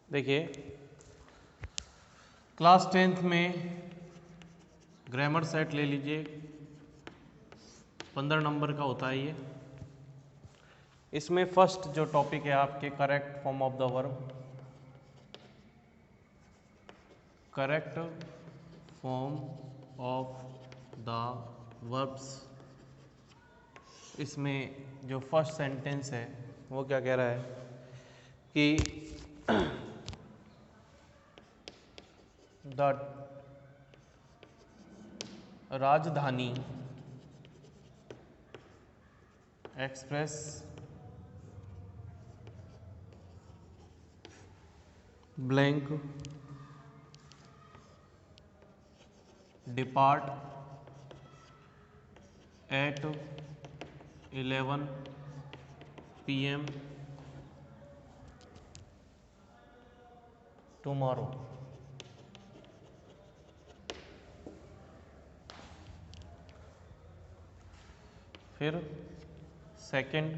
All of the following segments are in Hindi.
देखिए क्लास 10th में ग्रामर सेट ले लीजिए, 15 नंबर का होता है ये। इसमें फर्स्ट जो टॉपिक है आपके correct form of the verb, correct form of the verbs. इसमें जो फर्स्ट सेंटेंस है वो क्या कह रहा है कि the Rajdhani express blank depart at 11 PM tomorrow. फिर second,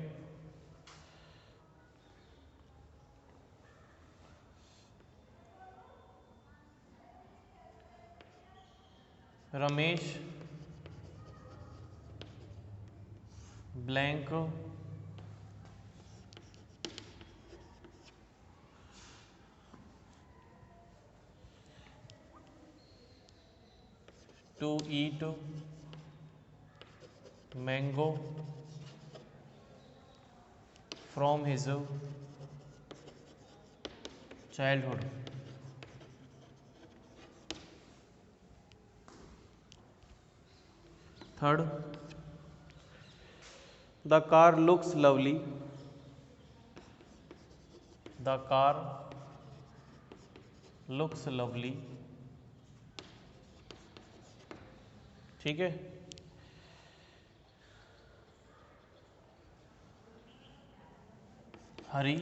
Ramesh blank to eat mango from his childhood. Third, the car looks lovely, the car looks lovely. ठीक है। Hari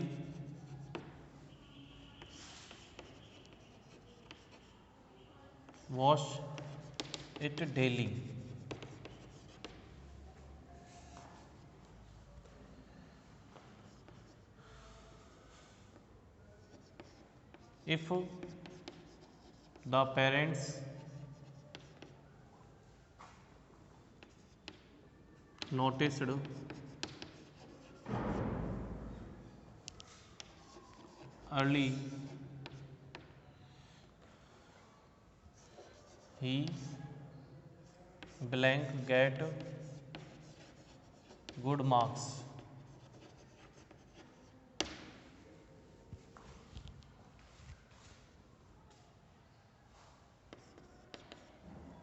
wash it daily. If the parents noticed early, he blank get good marks।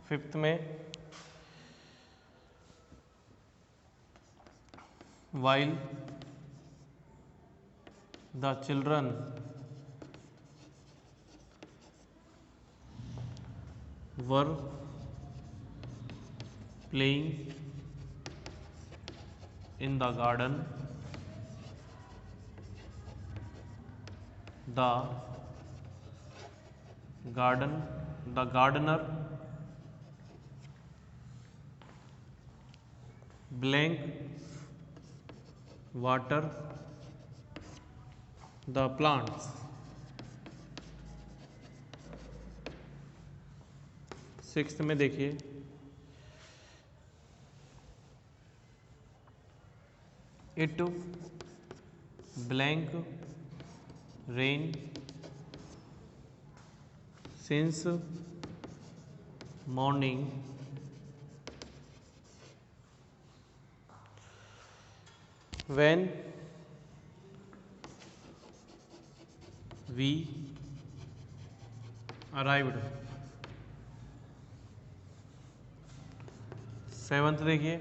Fifth में, while the children were playing in the garden, the gardener blank water the plants। Sixth में देखिए, it blank rain since morning, when we arrived। Seventh देखिए,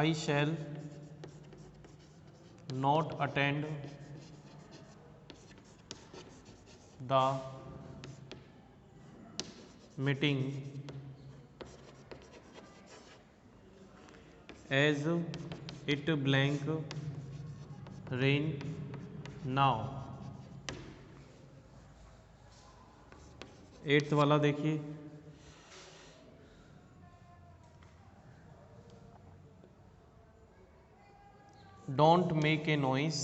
I shall not attend the meeting as it blank rain now। Eighth वाला देखिए, don't make a noise,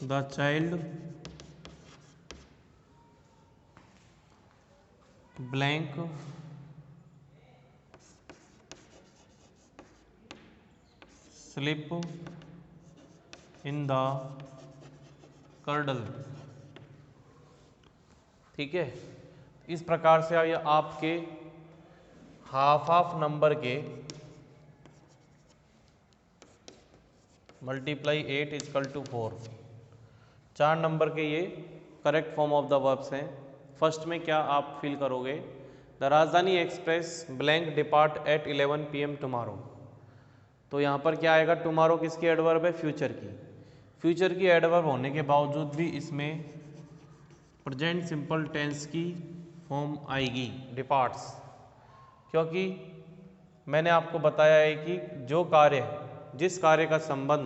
the child blank sleep in the cradle. ठीक है, इस प्रकार से ये आपके हाफ हाफ नंबर के मल्टीप्लाई 8 इजकल टू 4, 4 नंबर के ये correct form of the verbs हैं। फर्स्ट में क्या आप फील करोगे, the Rajdhani express blank depart at 11 PM tomorrow. तो यहाँ पर क्या आएगा, टुमारो किसकी एडवर्ब है, फ्यूचर की। फ्यूचर की एडवर्ब होने के बावजूद भी इसमें प्रेजेंट सिंपल टेंस की फॉर्म आएगी, डिपार्ट्स, क्योंकि मैंने आपको बताया है कि जो कार्य, जिस कार्य का संबंध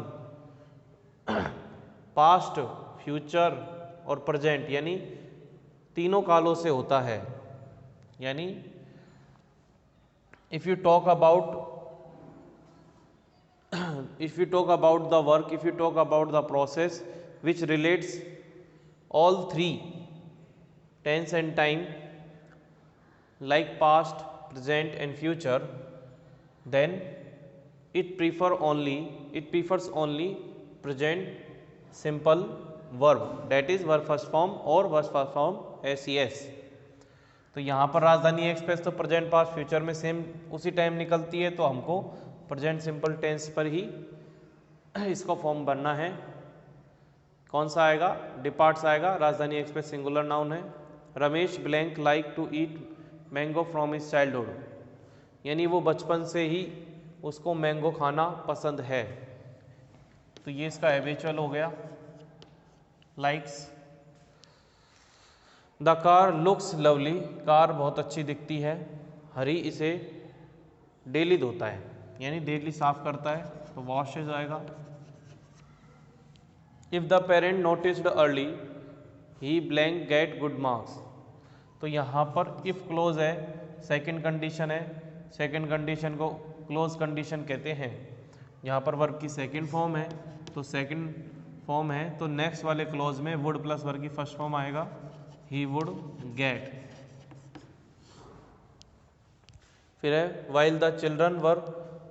पास्ट, फ्यूचर और प्रेजेंट यानी तीनों कालों से होता है, यानी if you talk about if you talk about the work, if you talk about the process which relates all three tense and time like past, present and future, then it prefers only present simple verb, that is verb first form or verb first form SES। तो यहाँ पर राजधानी एक्सप्रेस तो प्रेजेंट पास्ट फ्यूचर में सेम उसी टाइम निकलती है, तो हमको प्रेजेंट सिंपल टेंस पर ही इसको फॉर्म बनना है। कौन सा आएगा, डिपार्ट्स आएगा। राजधानी एक्सप्रेस सिंगुलर नाउन है। Ramesh blank like to eat mango from his childhood, यानी वो बचपन से ही उसको मैंगो खाना पसंद है। तो ये इसका हैबिचुअल हो गया। Likes the car looks lovely, car बहुत अच्छी दिखती है। हरी इसे डेली धोता है, यानी डेली साफ करता है, तो वॉशेज आएगा। If the parent noticed early he blank get good marks, तो यहाँ पर इफ क्लोज है, सेकंड कंडीशन है, सेकंड कंडीशन को क्लोज कंडीशन कहते हैं। यहाँ पर वर्ब की सेकंड फॉर्म है, तो सेकंड फॉर्म है तो नेक्स्ट वाले क्लोज में वुड प्लस वर्ब की फर्स्ट फॉर्म आएगा, ही वुड गेट। फिर है while the children were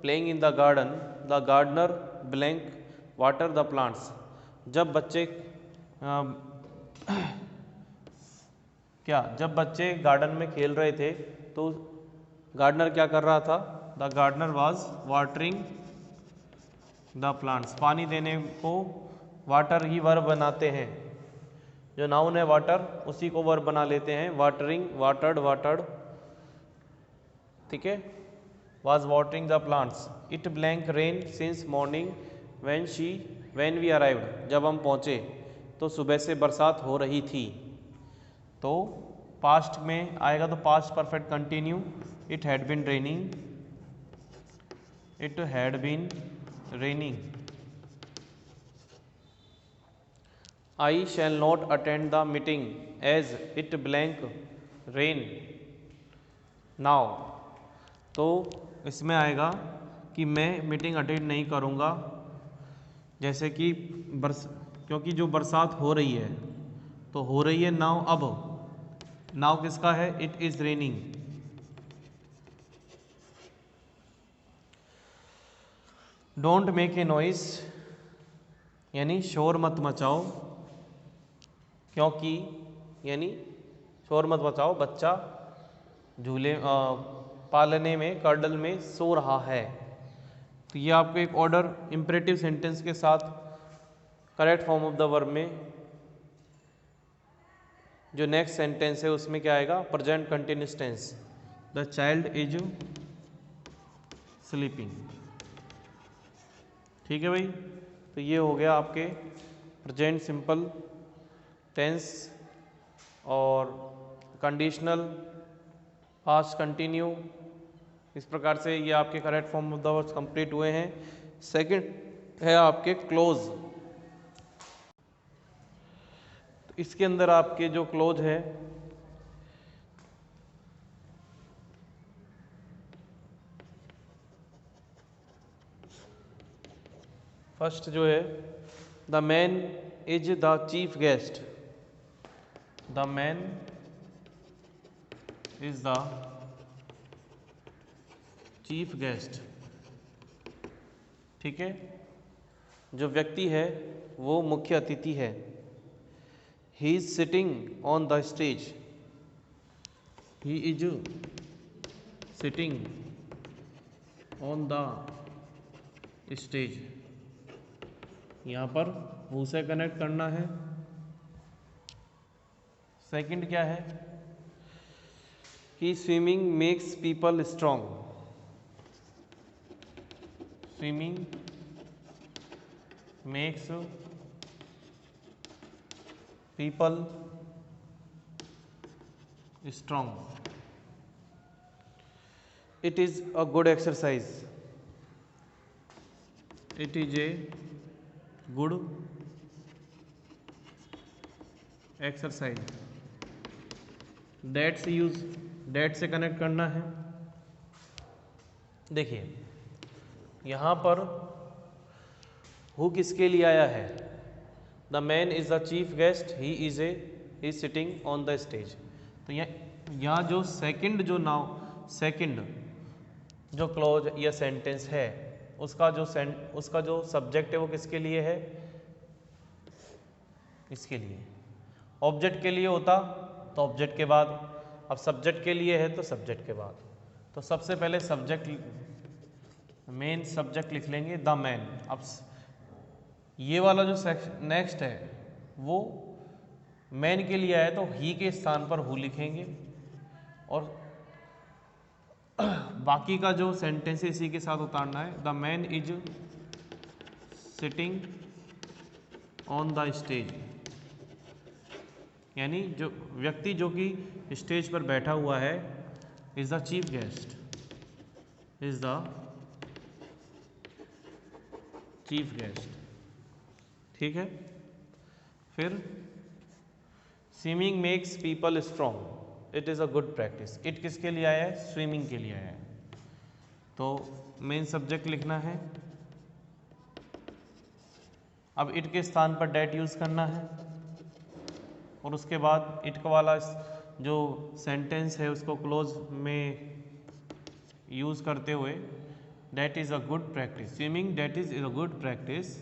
playing in the garden the gardener blank water the plants, जब बच्चे जब बच्चे गार्डन में खेल रहे थे तो गार्डनर क्या कर रहा था, the gardener was watering the plants. पानी देने को वाटर ही वर्ब बनाते हैं, जो नाउन है वाटर उसी को वर्ब बना लेते हैं। वाटरिंग, वाटर्ड, वाटर्ड, ठीक है। Was watering the plants. It blank rain since morning when we arrived, जब हम पहुँचे तो सुबह से बरसात हो रही थी। तो पास्ट में आएगा तो past perfect continue, it had been raining, it had been raining. I shall not attend the meeting as it blank rain now, तो इसमें आएगा कि मैं मीटिंग अटेंड नहीं करूँगा, जैसे कि क्योंकि जो बरसात हो रही है तो हो रही है नाउ। अब नाउ किसका है, it is raining. Don't make a noise, यानी शोर मत मचाओ, क्योंकि यानी शोर मत मचाओ, बच्चा झूले पालने में कर्डल में सो रहा है। तो ये आपको एक ऑर्डर इंपरेटिव सेंटेंस के साथ correct form of the verb में जो नेक्स्ट सेंटेंस है उसमें क्या आएगा, present continuous tense, the child is sleeping. ठीक है भाई, तो ये हो गया आपके प्रेजेंट सिंपल टेंस और कंडीशनल, पास्ट कंटिन्यू। इस प्रकार से ये आपके correct form of the words complete हुए हैं। सेकंड है आपके क्लोज। इसके अंदर आपके जो क्लोज है, फर्स्ट जो है, the man is the chief guest, the man is the chief guest, ठीक है, जो व्यक्ति है वो मुख्य अतिथि है। He is sitting on the stage, he is sitting on the stage, यहाँ पर हु से कनेक्ट करना है। सेकंड क्या है कि swimming makes people strong, swimming makes people strong, it is a good exercise, it is a good exercise. That से यूज, दैट से कनेक्ट करना है। देखिए यहाँ पर हु किसके लिए आया है, the man is the chief guest, he is sitting on the stage. तो यहाँ जो सेकंड जो नाउ सेकंड जो क्लॉज या सेंटेंस है उसका जो सब्जेक्ट है वो किसके लिए है, इसके लिए। ऑब्जेक्ट के लिए होता तो ऑब्जेक्ट के बाद, अब सब्जेक्ट के लिए है तो सब्जेक्ट के बाद। तो सबसे पहले सब्जेक्ट, मेन सब्जेक्ट लिख लेंगे द मैन। अब ये वाला जो नेक्स्ट है वो मैन के लिए आया तो ही के स्थान पर हु लिखेंगे, और बाकी का जो सेंटेंस है इसी के साथ उतारना है। The man is sitting on the stage, यानी जो व्यक्ति जो कि स्टेज पर बैठा हुआ है is the chief guest, is the chief guest, ठीक है। फिर swimming makes people strong, it is a good practice. It किसके लिए आया है, स्विमिंग के लिए आया है। तो मेन सब्जेक्ट लिखना है। अब इट के स्थान पर डेट यूज़ करना है, और उसके बाद इट का वाला जो सेंटेंस है उसको क्लोज में यूज़ करते हुए that is a good practice, swimming that is a good practice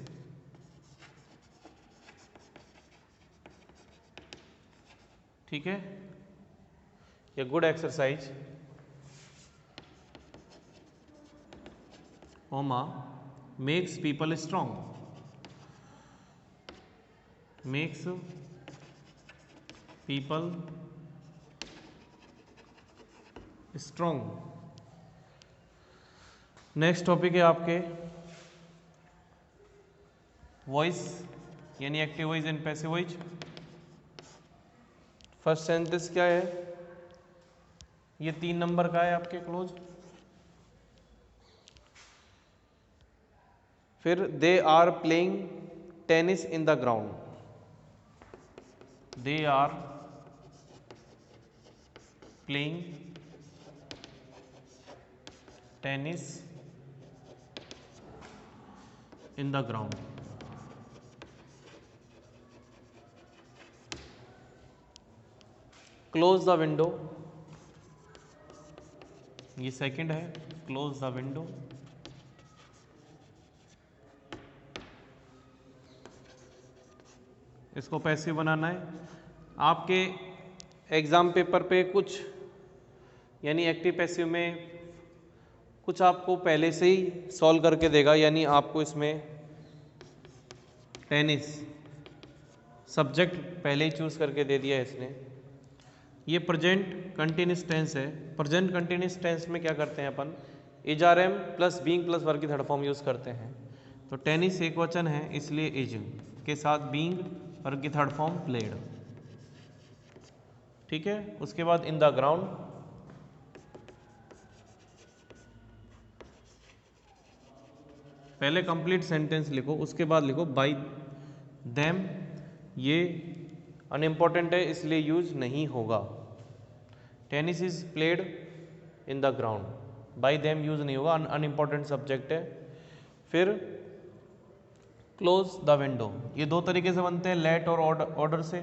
ठीक है, ये गुड एक्सरसाइज ओमा makes people strong, makes people strong. Next topic है आपके वॉइस, यानी active voice and passive voice. First sentence क्या है, ये 3 नंबर का है आपके क्लोज। फिर they are playing tennis in the ground, they are playing tennis in the ground. Close the window, ये सेकंड है, क्लोज द विंडो। इसको पैसिव बनाना है। आपके एग्ज़ाम पेपर पे कुछ यानी एक्टिव पैसिव में कुछ आपको पहले से ही सॉल्व करके देगा, यानी आपको इसमें टेनिस सब्जेक्ट पहले ही चूज़ करके दे दिया है इसने। ये प्रेजेंट कंटिन्यूस टेंस है। प्रेजेंट कंटिन्यूस टेंस में क्या करते हैं अपन, is are am plus being plus verb की थर्ड फॉर्म यूज़ करते हैं। तो टेनिस एक वचन है इसलिए इज के साथ बीइंग वर्ब की थर्ड फॉर्म प्लेड, ठीक है। उसके बाद इन द ग्राउंड, पहले कंप्लीट सेंटेंस लिखो, उसके बाद लिखो बाय देम, ये अनइम्पॉर्टेंट है इसलिए यूज नहीं होगा। Tennis is played in the ground, by them use नहीं होगा, अनइम्पॉर्टेंट सब्जेक्ट है। फिर क्लोज द विंडो, ये दो तरीके से बनते हैं, लेट और ऑर्डर से।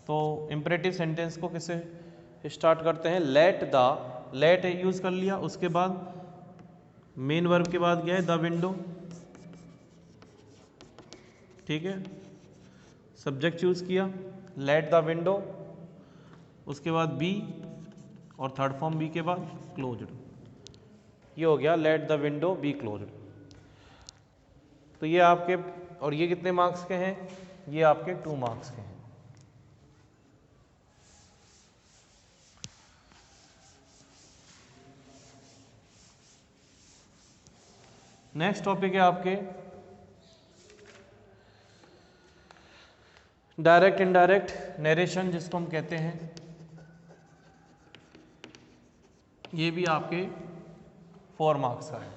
तो इम्परेटिव सेंटेंस को किससे स्टार्ट करते हैं, लेट द, लेट यूज कर लिया, उसके बाद मेन वर्ब के बाद क्या है, द विंडो, ठीक है, सब्जेक्ट चूज किया, लेट द विंडो, उसके बाद बी और थर्ड फॉर्म बी के बाद क्लोज्ड, ये हो गया let the window be closed. तो ये आपके, और ये कितने मार्क्स के हैं, ये आपके 2 मार्क्स के हैं। नेक्स्ट टॉपिक है आपके डायरेक्ट इनडायरेक्ट नरेशन, जिसको हम कहते हैं। ये भी आपके 4 मार्क्स का है।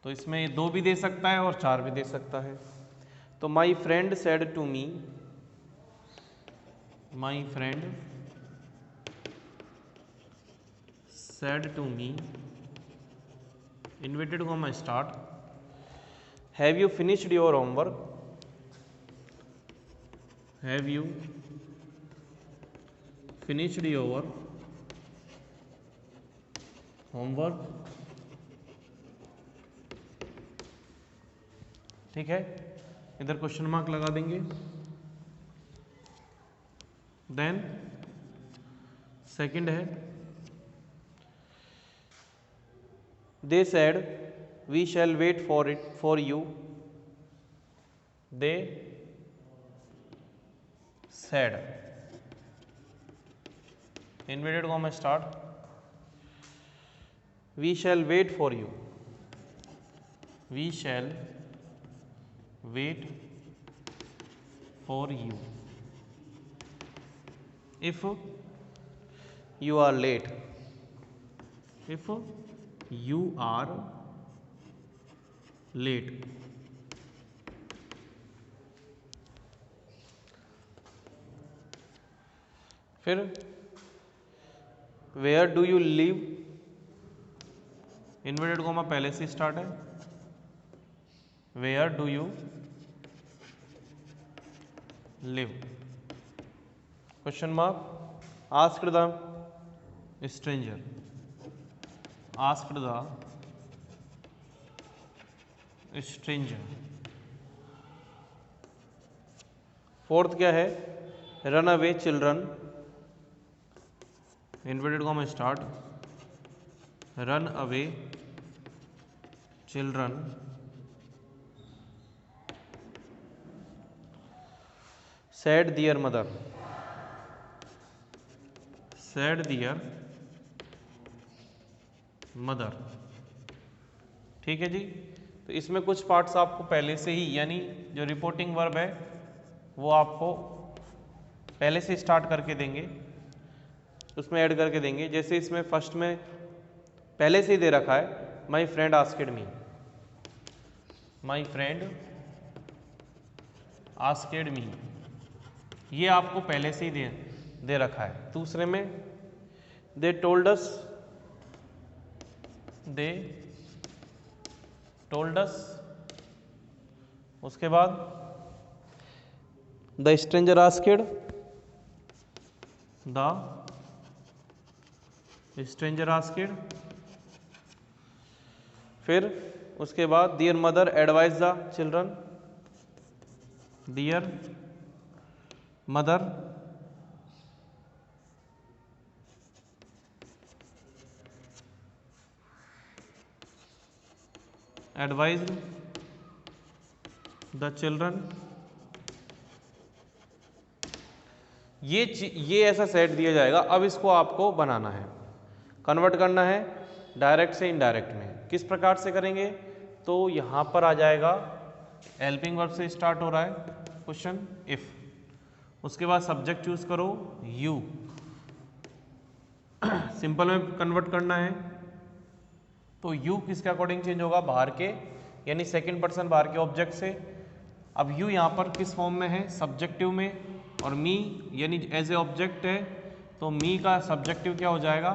तो इसमें 2 भी दे सकता है और 4 भी दे सकता है। तो my friend said to me, my friend said to me, inverted comma start, have you finished your homework, have you finished your homework, ठीक है, इधर क्वेश्चन मार्क लगा देंगे। देन सेकंड है, they said we shall wait for it for you, they said, inverted comma start, we shall wait for you, we shall wait for you, if you are late, if you are late, फिर where do you live, inverted comma पहले से स्टार्ट है, where do you live, question mark, asked the stranger, asked the stranger. Fourth क्या है, run away children, inverted comma start, run away children, said their mother, said their mother, ठीक है जी। तो इसमें कुछ पार्ट्स आपको पहले से ही, यानी जो रिपोर्टिंग वर्ब है वो आपको पहले से स्टार्ट करके देंगे, उसमें ऐड करके देंगे। जैसे इसमें फर्स्ट में पहले से ही दे रखा है, my friend asked me, my friend asked me, ये आपको पहले से ही दे रखा है। दूसरे में they told us, they told us, उसके बाद the stranger asked, the stranger asked, फिर उसके बाद their mother advise the children, their mother advise the children. ये ऐसा सेट दिया जाएगा। अब इसको आपको बनाना है, कन्वर्ट करना है डायरेक्ट से इनडायरेक्ट में। किस प्रकार से करेंगे, तो यहाँ पर आ जाएगा, हेल्पिंग वर्ब से स्टार्ट हो रहा है क्वेश्चन, इफ, उसके बाद सब्जेक्ट चूज करो यू, सिंपल में कन्वर्ट करना है तो यू किसके अकॉर्डिंग चेंज होगा, बाहर के, यानी सेकंड पर्सन बाहर के ऑब्जेक्ट से, अब यू यहाँ पर किस फॉर्म में है, सब्जेक्टिव में, और मी यानी एज ए ऑब्जेक्ट है, तो मी का सब्जेक्टिव क्या हो जाएगा,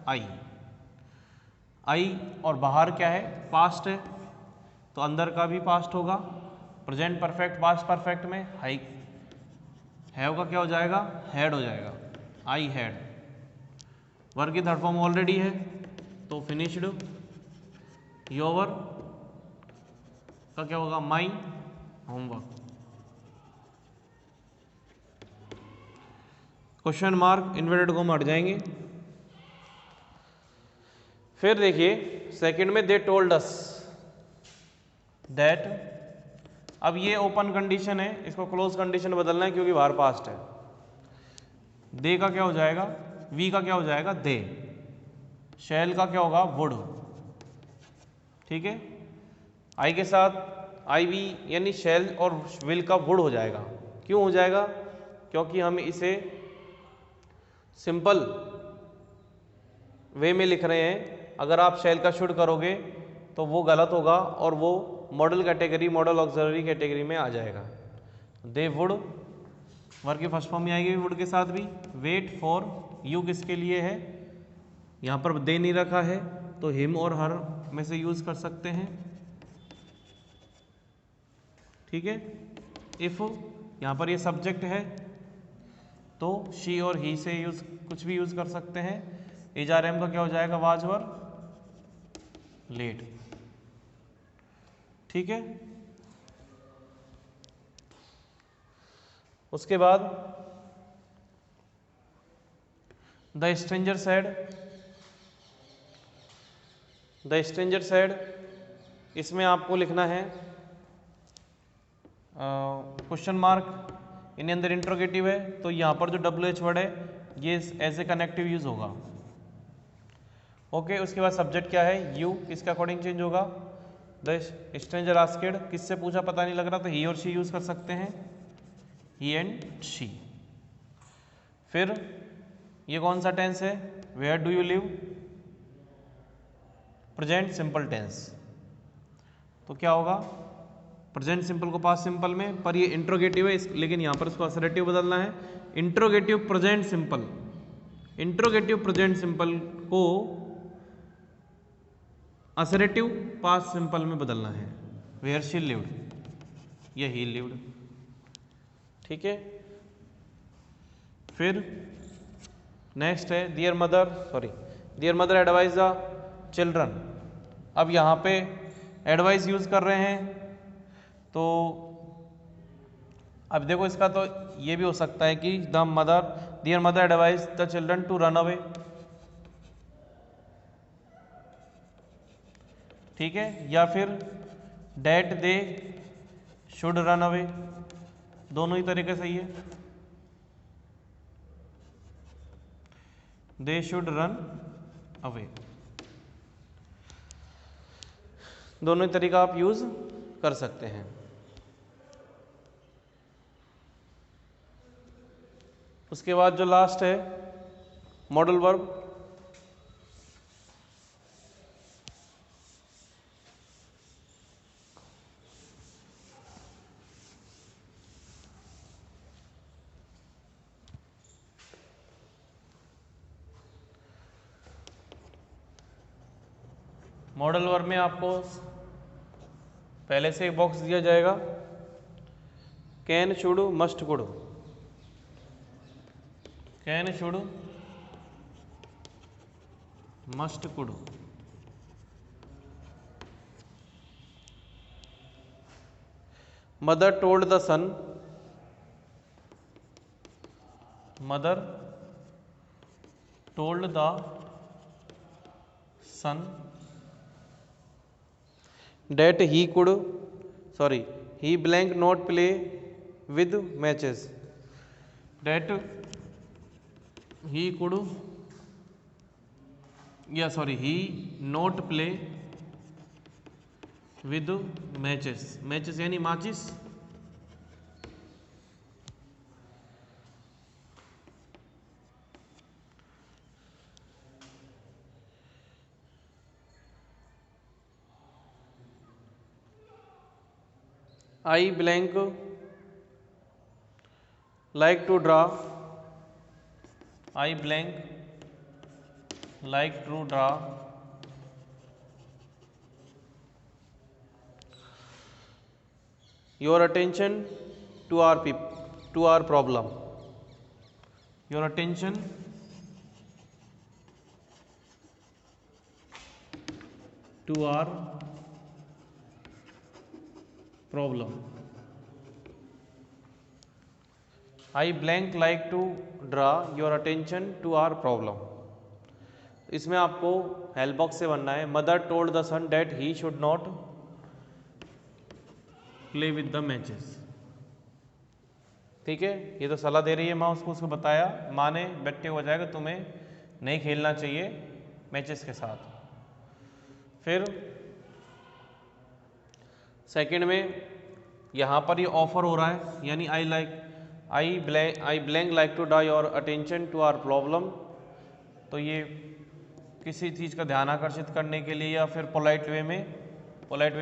आई। आई और बाहर क्या है, पास्ट है, तो अंदर का भी पास्ट होगा। प्रेजेंट परफेक्ट पास्ट परफेक्ट में हाई हैव का क्या हो जाएगा, हैड हो जाएगा, आई हैड। वर्क की थर्ड फॉर्म ऑलरेडी है, तो फिनिश्ड। योर का क्या होगा, my homework. Question mark inverted comma हट जाएंगे। फिर देखिए सेकंड में दे टोल्ड अस दैट, अब ये ओपन कंडीशन है, इसको क्लोज कंडीशन बदलना है क्योंकि बाहर पास्ट है। दे का क्या हो जाएगा, वी का क्या हो जाएगा, दे। शैल का क्या होगा, वुड। ठीक है, आई के साथ आई वी यानी शैल और विल का वुड हो जाएगा। क्यों हो जाएगा, क्योंकि हम इसे सिंपल वे में लिख रहे हैं। अगर आप शैल का शुड करोगे तो वो गलत होगा और वो model category, model auxiliary category में आ जाएगा। दे वुड वर्क की फर्स्ट फॉर्म में आएगी वुड के साथ भी। वेट फॉर यू किसके लिए है, यहाँ पर दे नहीं रखा है तो हिम और हर में से यूज कर सकते हैं। ठीक है, इफ यहाँ पर ये सब्जेक्ट है तो शी और ही से यूज कुछ भी यूज कर सकते हैं। एचआरएम का क्या हो जाएगा, वाज वर लेट। ठीक है, उसके बाद the stranger sad, the stranger sad इसमें आपको लिखना है क्वेश्चन मार्क, इन्हें अंदर इंट्रोगेटिव है तो यहाँ पर जो WH वर्ड है ये एज ए कनेक्टिव यूज होगा। ओके, उसके बाद सब्जेक्ट क्या है, यू, किसके अकॉर्डिंग चेंज होगा, द स्ट्रेंजर आस्क्ड, किससे पूछा पता नहीं लग रहा तो ही और शी यूज कर सकते हैं, ही एंड शी। फिर ये कौन सा टेंस है, where do you live, present simple tense, तो क्या होगा, प्रेजेंट सिंपल को पास्ट सिंपल में, पर ये इंट्रोगेटिव है लेकिन यहाँ पर इसको असरेटिव बदलना है। Interrogative present simple, interrogative present simple को असरेटिव पास्ट सिंपल में बदलना है। वेयर शी लिव्ड, ये ही लिव्ड। ठीक है, फिर नेक्स्ट है dear mother advise the children. अब यहाँ पे एडवाइस यूज कर रहे हैं तो अब देखो इसका तो ये भी हो सकता है कि dear mother advise the children to run away. ठीक है, या फिर that they should run away, दोनों ही तरीके सही है, दे शुड रन अवे, दोनों ही तरीका आप यूज कर सकते हैं। उसके बाद जो लास्ट है मॉडल वर्ब, मॉडल वर्ब में आपको पहले से एक बॉक्स दिया जाएगा, can should must could, can should must could. Mother told the son, mother told the son that he blank not play with matches, that he not play with matches यानी माचिस। I blank like to draw. I blank like to draw your attention to our problem. Your attention to our problem. I blank like to draw your attention to our problem. इसमें आपको हेल्प बॉक्स से बनना है. Mother told the son that he should not play with the matches. ठीक है, ये तो सलाह दे रही है माँ उसको बताया. माँ ने बेटे को बताया कि तुम्हें नहीं खेलना चाहिए मैचेस के साथ. फिर सेकंड में यहाँ पर ये ऑफर हो रहा है, यानी I blank like to draw your attention to our problem. तो ये किसी चीज़ का ध्यान आकर्षित करने के लिए, या फिर पोलाइट वे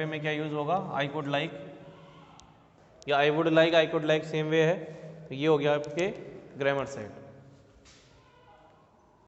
में क्या यूज़ होगा, आई कुड लाइक या I would like, I could like same way है. तो ये हो गया आपके ग्रामर सेट.